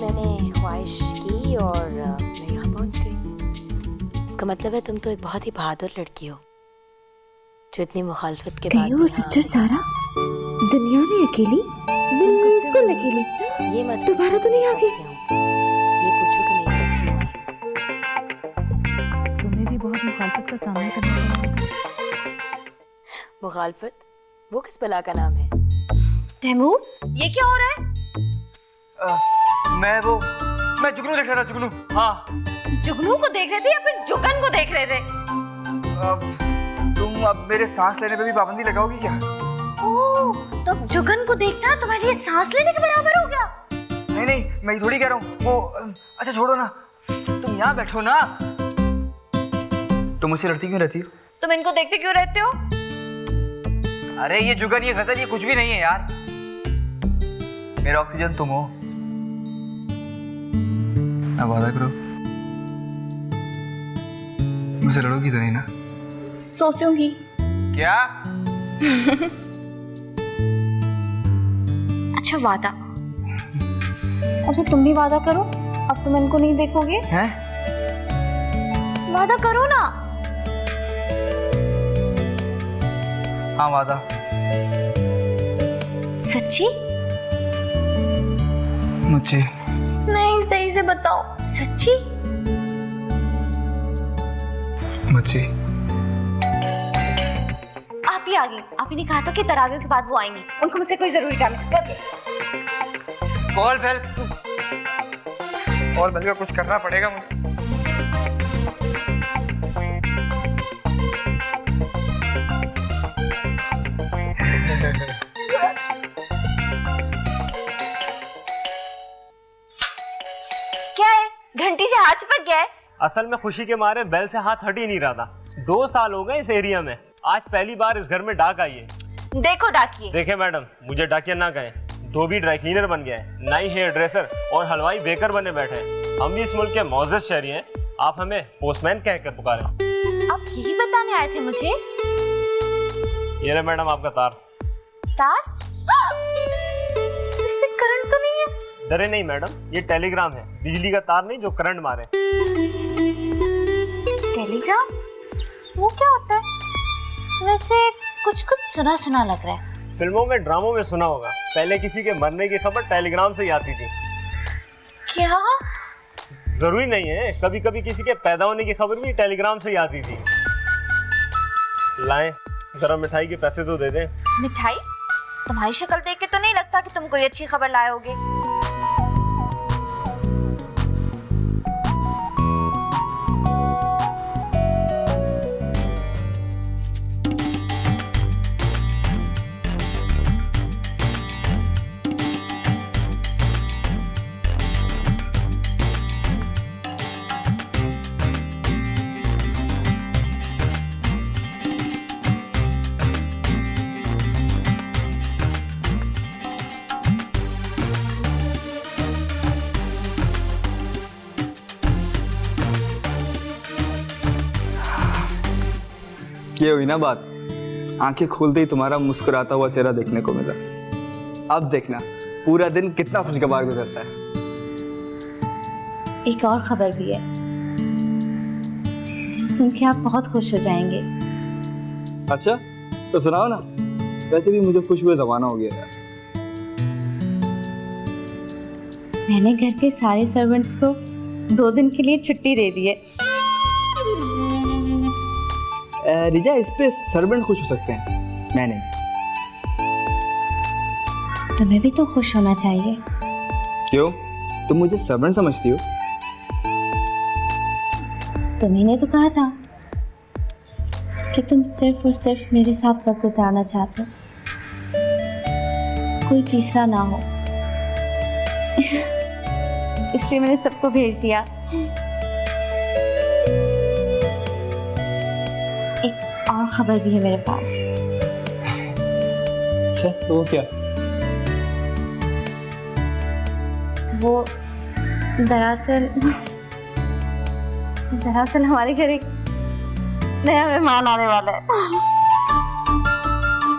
मैंने ख्वाहिश की और मैं यहाँ पहुँच गई। इसका मतलब है तुम तो एक बहुत ही बहादुर लड़की हो जो इतनी मुखालफत के बाद हो सिस्टर सारा दुनिया में अकेली, बिल्कुल अकेली। ये मत दोबारा तो नहीं आगे। ये पूछो कि मैं यहाँ क्यों आई। तुम्हें भी बहुत मुखालफत का सामना करना पड़ा। मुखालफत? वो किस बला का नाम है? तैमूर, ये क्या हो रहा है? मैं जुगनू देख रहा था, जुगनू। हाँ, जुगनू को देख रहे थे या फिर जुगन को देख रहे थे? तुम अब मेरे सांस लेने पे भी पाबंदी लगाओगी क्या? ओह, तो जुगन को देखना तुम्हारे लिए सांस लेने के बराबर हो गया? नहीं, मैं थोड़ी कह रहा हूँ। वो अच्छा छोड़ो ना, तुम यहाँ बैठो ना। तुम मुझसे लड़ती क्यों रहती हो? तुम इनको देखते क्यों रहते हो? अरे ये जुगन, ये गजल, ये कुछ भी नहीं है यार। मेरा ऑक्सीजन तुम हो। अब वादा करो, मुझसे लड़ोगी तो नहीं ना? सोचूंगी। क्या? अच्छा वादा। अच्छा तुम भी वादा करो, अब तुम इनको नहीं देखोगे। हैं? वादा करो ना। हाँ वादा। सच्ची? मुझे नहीं, सही से बताओ। सच्ची? मुझे आप ही आ गई। आप ही ने कहा था कि तरावियों के बाद वो आएंगी, उनको मुझसे कोई जरूरी काम है। कॉल बेल का कुछ करना पड़ेगा मुझे। क्या है? घंटी से हाथ चिपक गया है? असल में खुशी के मारे बेल से हाथ हट ही नहीं रहा था। 2 साल हो गए इस एरिया में, आज पहली बार इस घर में डाक आई है। देखो डाकिए। देखे मैडम, मुझे डाकिया ना कहें। धोबी ड्राई क्लीनर बन गया है, नाई हेयर ड्रेसर और हलवाई बेकर बने बैठे हैं। हम भी इस मुल्क के मौजूद शहरी हैं, आप हमें पोस्टमैन कहकर पुकारें। आप यही बताने आए थे मुझे? ये रहे मैडम आपका तार। तार? इसमें करंट तो नहीं है? डरे नहीं मैडम, ये टेलीग्राम है, बिजली का तार नहीं जो करंट मारे। टेलीग्राम? वो क्या होता है? वैसे कुछ सुना सुना लग रहा है। फिल्मों में, ड्रामों में सुना होगा। पहले किसी के मरने की खबर टेलीग्राम से ही आती थी। क्या? जरूरी नहीं है, कभी कभी किसी के पैदा होने की खबर भी टेलीग्राम से ही आती थी। लाएं, जरा मिठाई के पैसे तो दे दें। मिठाई? तुम्हारी शक्ल देख के तो नहीं लगता कि तुम कोई अच्छी खबर लाए होगे। ये हुई ना बात, आंखें खोलते ही तुम्हारा मुस्कुराता हुआ चेहरा देखने को मिला। अब देखना पूरा दिन कितना खुशगवार गुजरता है। एक और खबर भी है, सुन के आप बहुत खुश हो जाएंगे। अच्छा तो सुनाओ ना, वैसे भी मुझे खुश हुए जमाना हो गया यार। मैंने घर के सारे सर्वेंट्स को 2 दिन के लिए छुट्टी दे दी है। रिजा, इस पे सर्वेंट खुश हो सकते हैं, मैं नहीं। तुम्हें भी तो खुश होना चाहिए। क्यों, तुम मुझे सर्वेंट समझती हो? तुम्ही ने तो कहा था कि तुम सिर्फ और सिर्फ मेरे साथ वक्त गुजारना चाहते हो, कोई तीसरा ना हो। इसलिए मैंने सबको भेज दिया। एक और खबर भी है मेरे पास। अच्छा तो वो क्या? वो दरअसल हमारे घर एक नया मेहमान आने वाला है।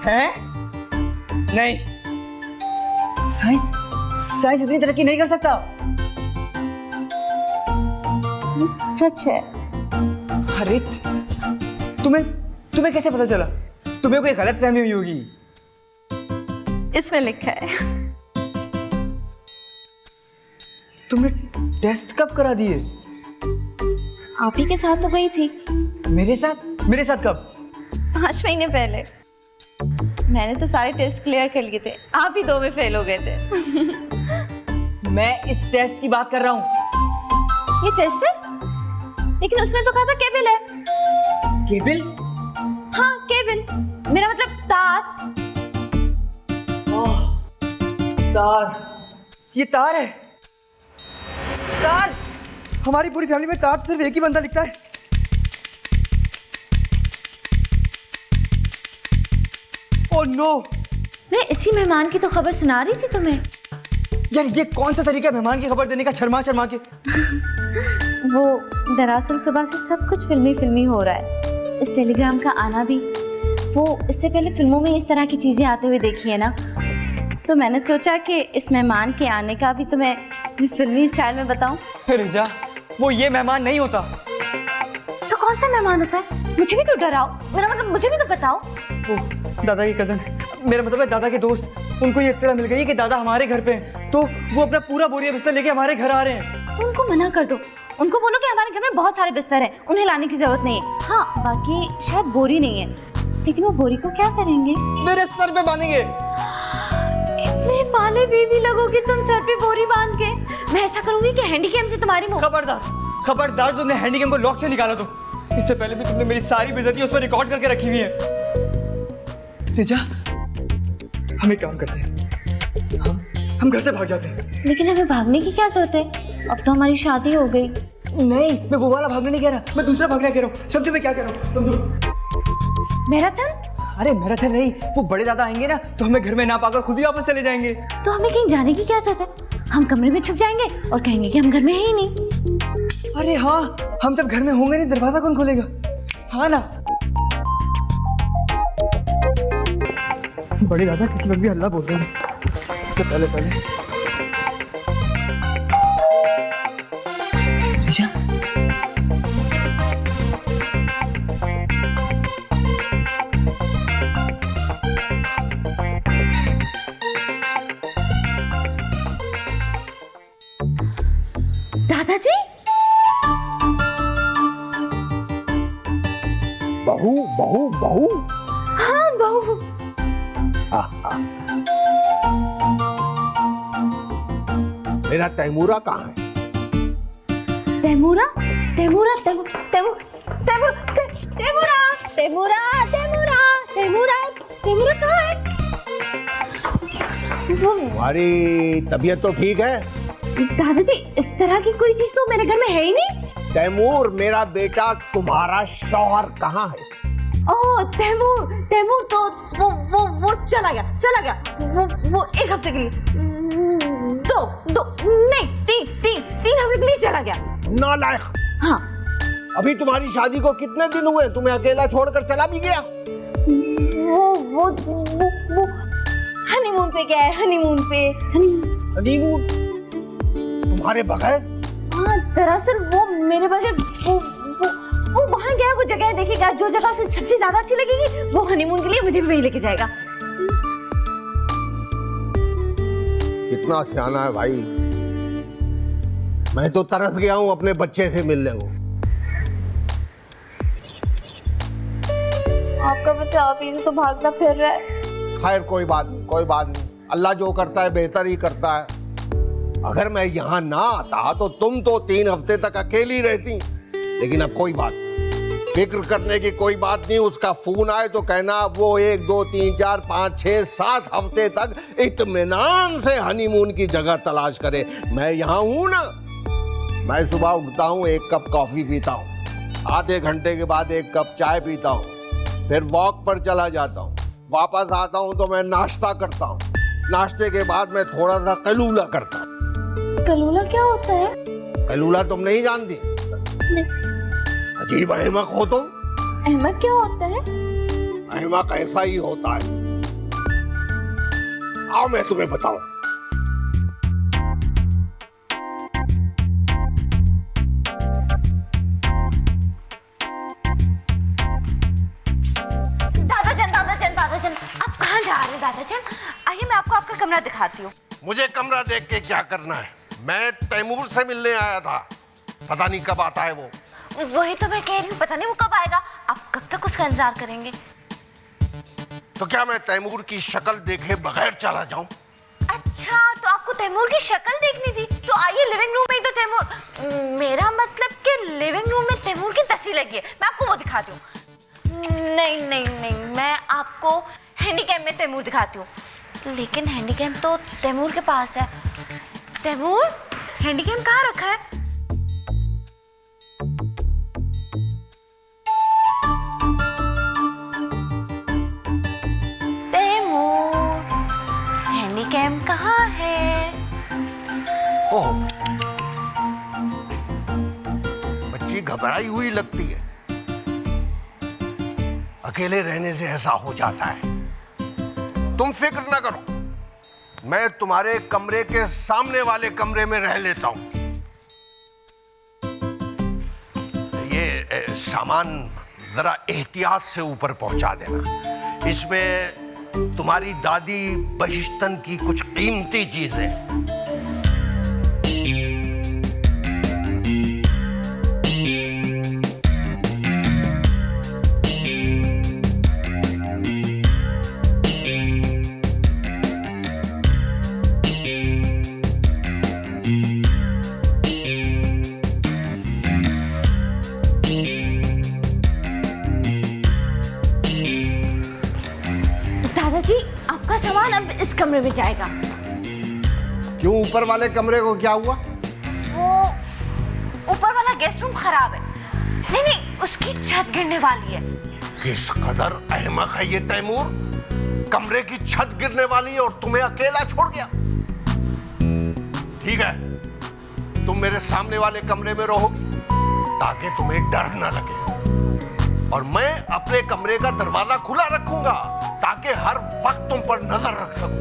हैं? नहीं, साइंस इतनी तरक्की नहीं कर सकता। ये सच है। अरे तुम्हें कैसे पता चला? तुम्हें कोई गलत फहमी हुई होगी। इसमें लिखा है। तुमने टेस्ट कब करा दिए? आप ही के साथ तो गई थी। मेरे साथ कब? 5 महीने पहले। मैंने तो सारे टेस्ट क्लियर कर लिए थे, आप ही 2 में फेल हो गए थे। मैं इस टेस्ट की बात कर रहा हूँ। ये टेस्ट है? लेकिन उसने तो कहा था केबिल है। केबिल? हाँ केबिल, मेरा मतलब तार। ओह, तार। ये तार है। तार। हमारी पूरी फैमिली में तार सिर्फ एक ही बंदा लिखता है। Oh no. मैं इसी मेहमान की तो खबर सुना रही थी तुम्हें। यार ये कौन सा तरीका है मेहमान की खबर देने का, शर्मा शर्मा के? वो दरअसल सुबह से सब कुछ फिल्मी हो रहा है। इस टेलीग्राम का आना भी, वो इससे पहले फिल्मों में इस तरह की चीजें आते हुए देखी है ना, तो मैंने सोचा कि इस मेहमान के आने का भी तुम्हें मैं फिल्मी स्टाइल में बताऊं। रिजा, वो ये मेहमान नहीं होता। तो कौन सा मेहमान होता है? मुझे भी तो डराओ, मेरा मतलब मुझे भी तो बताओ। वो दादा की कजन, मेरा मतलब है दादा के दोस्त, उनको ये इत्तला मिल गई है कि दादा हमारे घर पे हैं, तो वो अपना पूरा बोरिया बिस्तर लेके हमारे घर आ रहे हैं। तो उनको मना कर दो, उनको बोलो कि हमारे घर में बहुत सारे बिस्तर हैं, उन्हें लाने की जरूरत नहीं है। हाँ बाकी शायद बोरी नहीं है, लेकिन वो बोरी को क्या करेंगे? मेरे सर पे बांधेंगे। कितने पाले बेबी लगोगे तुम सर पे बोरी बांध के। मैं ऐसा करूंगी कि हैंडीकैम से तुम्हारी मुंह। खबरदार तुमने हैंडीकैम को लॉक से निकाला तो। इससे पहले भी तुमने मेरी सारी बेइज्जती उस पर रिकॉर्ड करके रखी हुई है। रिजा, हम एक काम करते हैं, हम घर से भाग जाते हैं। लेकिन हमें भागने की क्या जरूरत है? अब तो हमारी शादी हो गई। नहीं, मैं वो वाला भागने नहीं कह रहा, मैं दूसरा भागना कह रहा हूँ। समझो मैं क्या कह रहा हूँ? समझो। मैराथन? अरे मैराथन नहीं, वो बड़े दादा आएंगे ना तो हमें घर में ना पाकर खुद ही वापस चले जाएंगे। तो हमें कहीं जाने की क्या जरूरत है? हम कमरे में छुप जाएंगे और कहेंगे कि हम घर में है ही नहीं। अरे हाँ, हम जब घर में होंगे नहीं दरवाजा कौन खोलेगा? हाँ ना। बड़े दादा किसी वक्त भी हल्ला बोल देंगे, इससे पहले रिजा, दादाजी? बहू बहू बहू। हाँ बहू। मेरा तैमूरा कहाँ है? तैमूरा? तैमूरा तैमूर तैमूर तैमूर तैमूरा तैमूरा तैमूरा तैमूरा तैमूरा कहाँ है? वो तुम्हारी तबीयत तो ठीक है? दादाजी इस तरह की कोई चीज तो मेरे घर में है ही नहीं। तैमूर मेरा बेटा, तुम्हारा शौहर कहाँ है? ओह तैमूर, तैमूर तो वो चला गया वो 1 हफ्ते के लिए, 2 नहीं 3 हफ्ते के लिए चला गया। नालायक। हाँ। अभी तुम्हारी शादी को कितने दिन हुए? तुम्हें अकेला छोड़कर चला भी गया? वो हनीमून पे गया है, हनीमून। तुम्हारे बगैर? हाँ दरअसल वो मेरे बगैर वो वहाँ गया, वो जगह देखेगा, जो जगह उसे सबसे ज्यादा अच्छी लगेगी वो हनीमून के लिए मुझे भी वहीं लेके जाएगा। कितना सियाना है भाई। मैं तो तरस गया हूँ अपने बच्चे से मिलने को। आपका बच्चा आप ही तो भागता फिर रहा है। खैर कोई बात नहीं। अल्लाह जो करता है बेहतर ही करता है। अगर मैं यहाँ ना आता तो तुम तो 3 हफ्ते तक अकेली रहती, लेकिन अब कोई बात, फिक्र करने की कोई बात नहीं। उसका फोन आए तो कहना वो 1 2 3 4 5 6 7 हफ्ते तक इत्मीनान से हनीमून की जगह तलाश करे। मैं यहाँ हूँ ना। मैं सुबह उठता हूँ, 1 कप कॉफी पीता हूँ, आधे घंटे के बाद 1 कप चाय पीता हूँ, फिर वॉक पर चला जाता हूँ, वापस आता हूँ तो मैं नाश्ता करता हूँ, नाश्ते के बाद मैं थोड़ा सा कलूला करता हूँ। कलूला क्या होता है? कलूला तुम नहीं जानती? नहीं। अजीब अहमक हो तुम। अहमक क्या होता है? अहमक ऐसा ही होता है। आओ मैं तुम्हें बताऊं। कमरा दिखाती हूँ। मुझे कमरा देख के क्या करना है? मैं तैमूर से मिलने आया था, पता नहीं कब आता है वो। वही तो मैं कह रही हूँ, पता नहीं वो कब आएगा। आप कब तक उसका इंतजार करेंगे? तो क्या मैं तैमूर की शक्ल देखे बगैर चला जाऊं? अच्छा, तो आपको तैमूर की शक्ल देखनी थी, तो आइए लिविंग रूम में ही तो तैमूर, मेरा मतलब कि लिविंग रूम में तैमूर की तस्वीर लगी है, मैं आपको वो दिखाती हूँ। नहीं नहीं नहीं, मैं आपको हैंडीकैम में तैमूर दिखाती हूँ। लेकिन हैंडीकैम तो तैमूर के पास है। तैमूर, हैंडीकैम कहाँ रखा है? हैंडीकैम कहाँ है? ओह, बच्ची घबराई हुई लगती है। अकेले रहने से ऐसा हो जाता है। तुम फिक्र ना करो, मैं तुम्हारे कमरे के सामने वाले कमरे में रह लेता हूं। ये सामान जरा एहतियात से ऊपर पहुंचा देना। इसमें तुम्हारी दादी बहिश्तन की कुछ कीमती चीजें। दादाजी, आपका सामान अब इस कमरे में जाएगा। क्यों, ऊपर वाले कमरे को क्या हुआ? वो ऊपर वाला गेस्ट रूम खराब है। नहीं नहीं, उसकी छत गिरने वाली है। किस कदर अहमक है ये तैमूर, कमरे की छत गिरने वाली है और तुम्हें अकेला छोड़ गया। ठीक है, तुम मेरे सामने वाले कमरे में रहोगी ताकि तुम्हें डर ना लगे, और मैं अपने कमरे का दरवाजा खुला रखूंगा ताकि हर वक्त तुम पर नजर रख सकूं।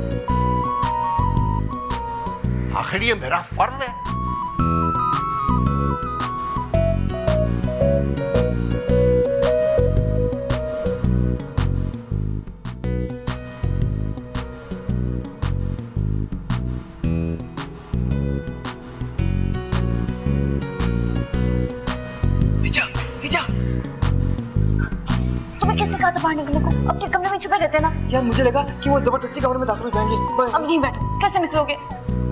आखिर ये मेरा फर्ज है। तुम्हें किसने कहा था बाहर निकलने को? अपने कमरे में छुपे रहते ना। यार मुझे लगा कि वो जबरदस्ती कमरे में दाखिल हो जाएंगे। अब यहीं बैठो, कैसे निकलोगे?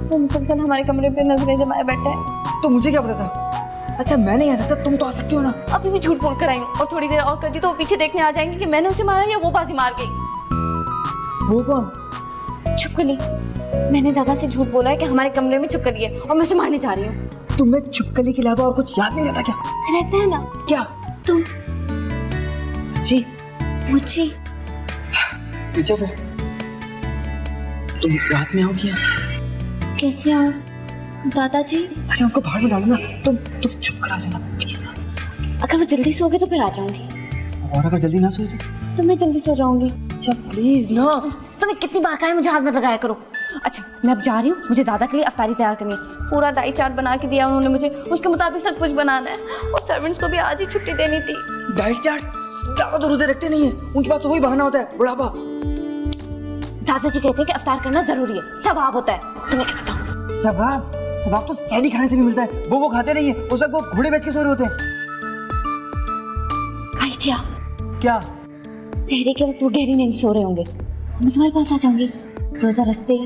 वो मुसलसल हमारे कमरे पे नजरें जमाए बैठे हैं। तो मुझे क्या पता था? अच्छा, मैं नहीं आ सकता, तुम तो आ सकती हो ना। अभी भी झूठ बोल कर आई हूँ, और थोड़ी देर और कर दी तो वो पीछे देखने आ जाएंगे कि मैंने उसे मारा या वो बाजी मार गई। वो कौन? छुपकली। मैंने दादा से झूठ बोला है कि हमारे कमरे में छुपकली है और मैं उसे मारने जा रही हूँ। तुम्हें छुपकली के अलावा और कुछ याद नहीं रहता क्या? रहता है ना। क्या? तुम। सच्ची? मुझे। पीछे फिर तुम रात में आओगी? कैसे आओ दादाजी? अरे उनको बाहर बुला लो ना। तुम चुप कर आ जाना प्लीज ना। अगर वो जल्दी सो गए तो फिर आ जाऊंगी। और अगर जल्दी ना सोए तो मैं जल्दी सो जाऊंगी। अच्छा प्लीज ना। तुम्हें कितनी बार कहा है मुझे हाथ मत लगाया करो। अच्छा, मैं अब जा रही हूँ, मुझे दादा के लिए अफ्तारी तैयार करनी है। पूरा डाइट चार्ट बना के दिया उन्होंने मुझे, उसके मुताबिक सब कुछ बनाना है, और सर्वेंट्स को भी आज ही छुट्टी देनी थी। Diet chart? दादा तो रोजे रखते नहीं है, उनके पास तो वही बहाना होता है, बुढ़ापा। दादाजी कहते हैं कि अफ्तार करना जरूरी है, सवाब होता है। तुम्हें क्या बताऊं? सवाब? सवाब तो सैनी खाने से भी मिलता है। वो खाते नहीं है, उस वक्त वो घोड़े बेच के सो रहे होते हैं। आइडिया। क्या? सहरी के वक्त वो गहरी नींद सो रहे होंगे, मैं तुम्हारे पास आ जाऊंगी रोजा रखते ही।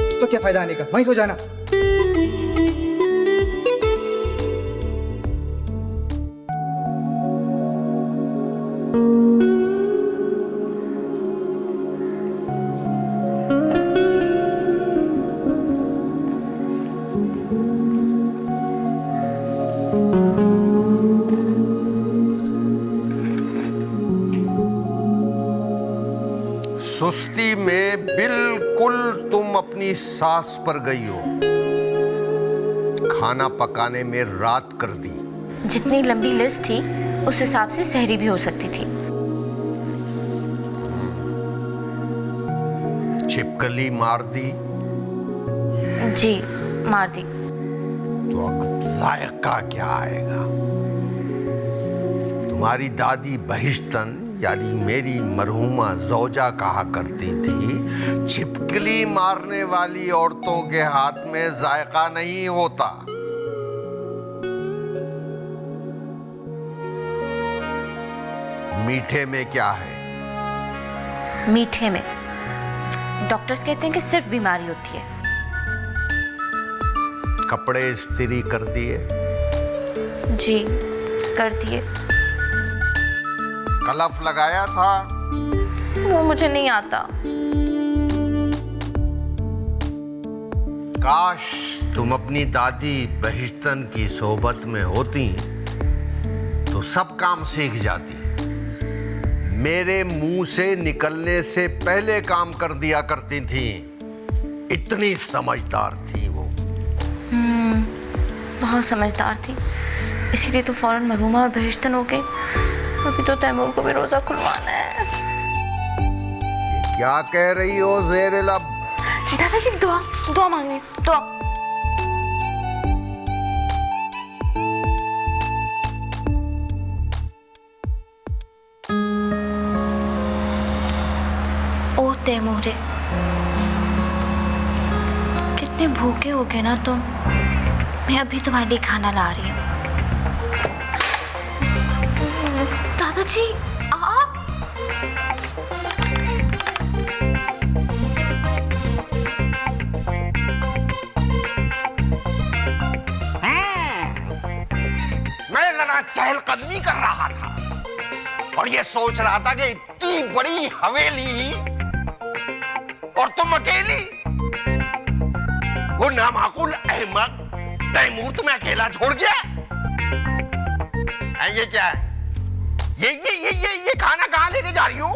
इस तो क्या फायदा आने का, वहीं सो जाना। सुस्ती में बिल्कुल तुम अपनी सास पर गई हो। खाना पकाने में रात कर दी। जितनी लंबी लिस्ट थी उस हिसाब से सहरी भी हो सकती थी। छिपकली मार दी? जी मार दी। तो अब जायका क्या आएगा? तुम्हारी दादी बहिश्तन यानी मेरी मरहुमा ज़ौजा कहा करती थी, छिपकली मारने वाली औरतों के हाथ में जायका नहीं होता। मीठे में क्या है? मीठे में डॉक्टर्स कहते हैं कि सिर्फ बीमारी होती है। कपड़े इस्त्री कर दिए? जी कर दिए। कलफ लगाया था? वो मुझे नहीं आता। काश तुम अपनी दादी बहिश्तन की सोबत में होती तो सब काम सीख जाती। मेरे मुंह से निकलने से पहले काम कर दिया करती थी, इतनी समझदार थी वो। बहुत समझदार थी, इसीलिए तो फौरन मरहुमा और बहिश्तन हो गई। अभी तो तैमूर को भी रोजा खुलवाना है। क्या कह रही हो ज़ेर लब? दादाजी दुआ दुआ मांगिए, दुआ। ओ तैमूरे, कितने भूखे हो गए ना तुम। मैं अभी तुम्हारे लिए खाना ला रही हूँ। दादाजी आप? मैं जरा चहलकदमी कर रहा था और ये सोच रहा था कि इतनी बड़ी हवेली और तुम अकेली। वो नामाकुल अहमद तैमूर तुम्हें अकेला छोड़ गया। ये क्या है? ये खाना कहाँ लेके जा रही हो?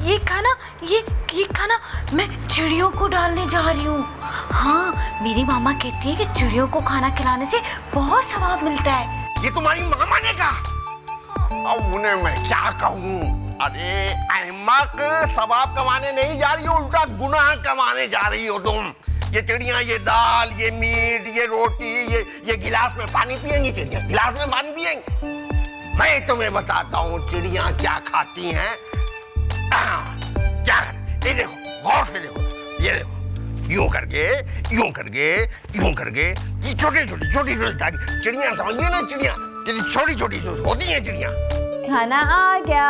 ये खाना मैं चिड़ियों को डालने जा रही हूँ। हाँ, मेरी मामा कहती है कि चिड़ियों को खाना खिलाने से बहुत सवाब मिलता है। ये तुम्हारी मामा ने कहा? अब उन्हें मैं क्या कहूँ? अरे अहमक, सवाब कमाने नहीं जा रही हो, उल्टा गुनाह कमाने जा रही हो तुम। ये चिड़ियां ये दाल, ये मीट, ये रोटी, ये गिलास में पानी पिएंगी। चिड़ियां गिलास में पानी पिएंगी। मैं तुम्हें बताता हूँ चिड़ियां क्या खाती हैं। क्या? ये देखो, गौर से देखो, ये देखो, यूं करके ये छोटी छोटी चिड़ियां, समझिए ना, चिड़ियां छोटी छोटी जो होती हैं चिड़ियां। खाना आ गया।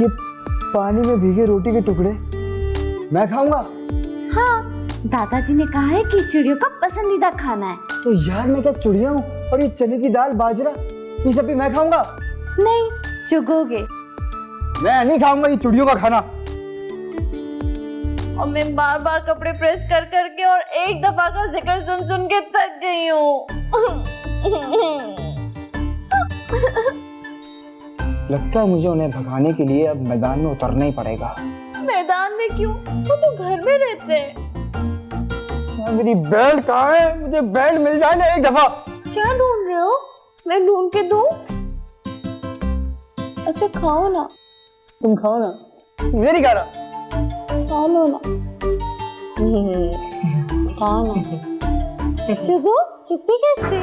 ये पानी में भीगे रोटी के टुकड़े मैं खाऊंगा? हाँ, दादाजी ने कहा है कि चिड़ियों का पसंदीदा खाना है। तो यार मैं क्या चिड़िया हूँ? और ये चने की दाल, बाजरा, ये सब भी मैं खाऊंगा? नहीं, चुगोगे। मैं नहीं खाऊंगा ये चिड़ियों का खाना। और मैं बार बार कपड़े प्रेस कर करके और एक दफा का जिक्र सुन सुन के थक गई हूँ। लगता है मुझे उन्हें भगाने के लिए अब मैदान में उतरना ही पड़ेगा। मैदान में क्यों? वो तो घर में रहते हैं। मेरी बेल्ट कहाँ है? मुझे बेल्ट मिल जाए ना एक दफा। क्या ढूंढ रहे हो? मैं ढूंढ के दूं? अच्छा खाओ ना। तुम खाओ ना, मुझे नहीं खा रहा। खा लो ना। खा ना। चुगो, चुप्पी कैसे?